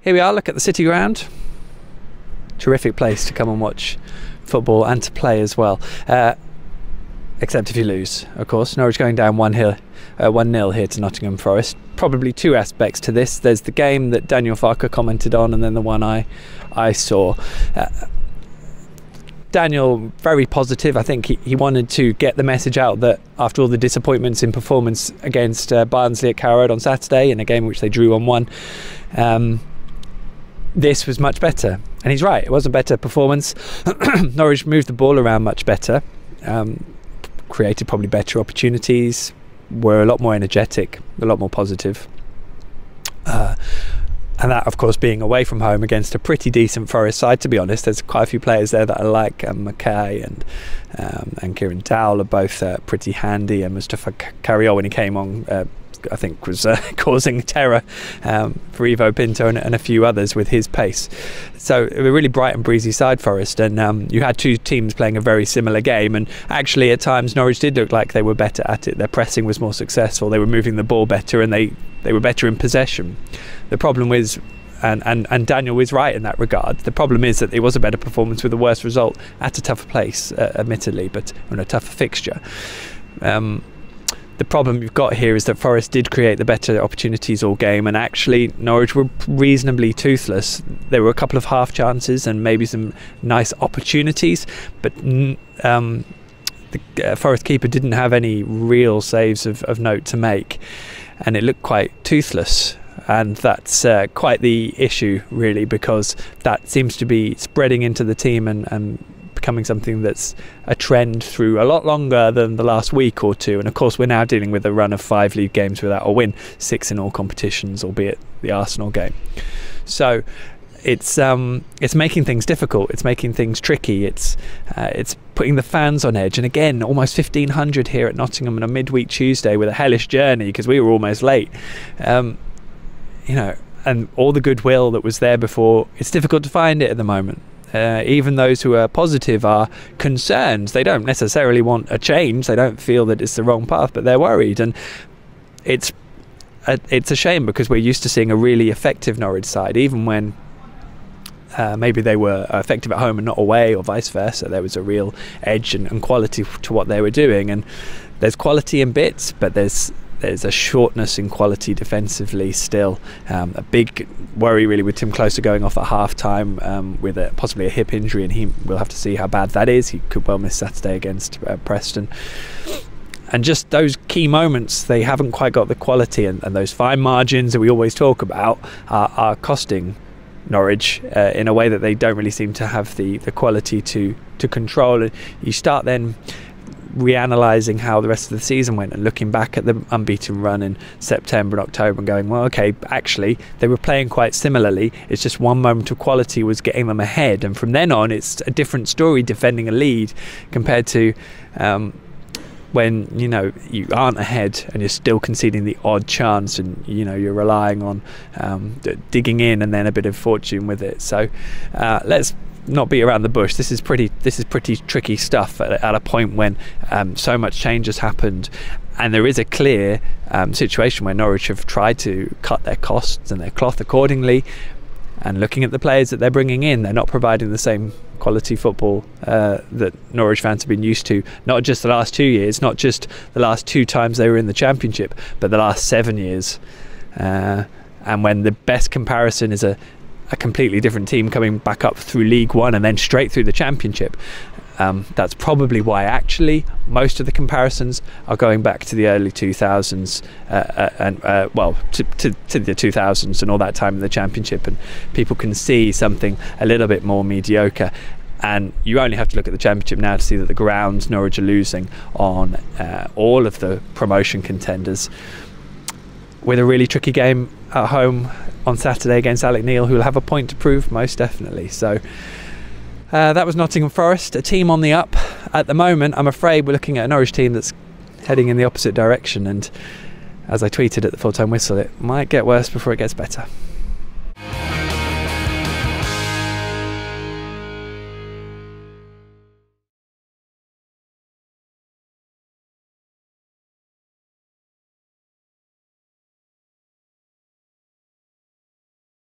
Here we are, look at the City ground. Terrific place to come and watch football and to play as well. Except if you lose, of course. Norwich going down 1-0 here to Nottingham Forest. Probably two aspects to this. There's the game that Daniel Farke commented on, and then the one I saw. Daniel, very positive. I think he wanted to get the message out that after all the disappointments in performance against Barnsley at Carrow Road on Saturday, in a game which they drew on 1, this was much better. And he's right, it was a better performance. Norwich moved the ball around much better, created probably better opportunities, were a lot more energetic, a lot more positive. And that, of course, being away from home against a pretty decent Forest side, to be honest. There's quite a few players there that I like. Mackay and Kieran Dowell are both pretty handy. And Mustafa Carriol, when he came on, I think was causing terror for Ivo Pinto and a few others with his pace. So a really bright and breezy side, Forest, and you had two teams playing a very similar game, and actually at times Norwich did look like they were better at it. Their pressing was more successful, they were moving the ball better, and they were better in possession. The problem is, and Daniel was right in that regard, the problem is that it was a better performance with a worse result at a tougher place, admittedly, but on a tougher fixture. The problem you've got here is that Forest did create the better opportunities all game, and actually Norwich were reasonably toothless. There were a couple of half chances and maybe some nice opportunities, but the Forest keeper didn't have any real saves of note to make, and it looked quite toothless. And that's quite the issue, really, because that seems to be spreading into the team and becoming something that's a trend through a lot longer than the last week or two. And of course we're now dealing with a run of 5 league games without a win, 6 in all competitions, albeit the Arsenal game. So it's making things difficult, it's making things tricky, it's putting the fans on edge. And again, almost 1,500 here at Nottingham on a midweek Tuesday with a hellish journey because we were almost late. You know, and all the goodwill that was there before, it's difficult to find it at the moment. Even those who are positive are concerned. They don't necessarily want a change, they don't feel that it's the wrong path, but they're worried. And it's a shame, because we're used to seeing a really effective Norwich side, even when maybe they were effective at home and not away, or vice versa. There was a real edge and quality to what they were doing, and there's quality in bits, but there's a shortness in quality defensively still. A big worry really with Tim Closer going off at half-time with possibly a hip injury, and we'll have to see how bad that is. He could well miss Saturday against Preston. And just those key moments, they haven't quite got the quality, and those fine margins that we always talk about are costing Norwich in a way that they don't really seem to have the quality to control. And you start then reanalyzing how the rest of the season went and looking back at the unbeaten run in September and October and going, well, okay, actually they were playing quite similarly. It's just one moment of quality was getting them ahead, and from then on it's a different story defending a lead compared to when you aren't ahead and you're still conceding the odd chance, and you're relying on digging in and then a bit of fortune with it. So let's not beat around the bush. This is pretty tricky stuff at a point when so much change has happened, and there is a clear situation where Norwich have tried to cut their costs and their cloth accordingly. And looking at the players that they're bringing in, they're not providing the same quality football that Norwich fans have been used to, not just the last 2 years, not just the last 2 times they were in the Championship, but the last 7 years. And when the best comparison is a completely different team coming back up through League One and then straight through the Championship, that's probably why actually most of the comparisons are going back to the early 2000s to the 2000s and all that time in the Championship, and people can see something a little bit more mediocre. And you only have to look at the Championship now to see that the grounds Norwich are losing on all of the promotion contenders, with a really tricky game at home on Saturday against Alec Neil, who will have a point to prove most definitely. So that was Nottingham Forest, a team on the up at the moment. I'm afraid we're looking at a Norwich team that's heading in the opposite direction, and as I tweeted at the full-time whistle, it might get worse before it gets better.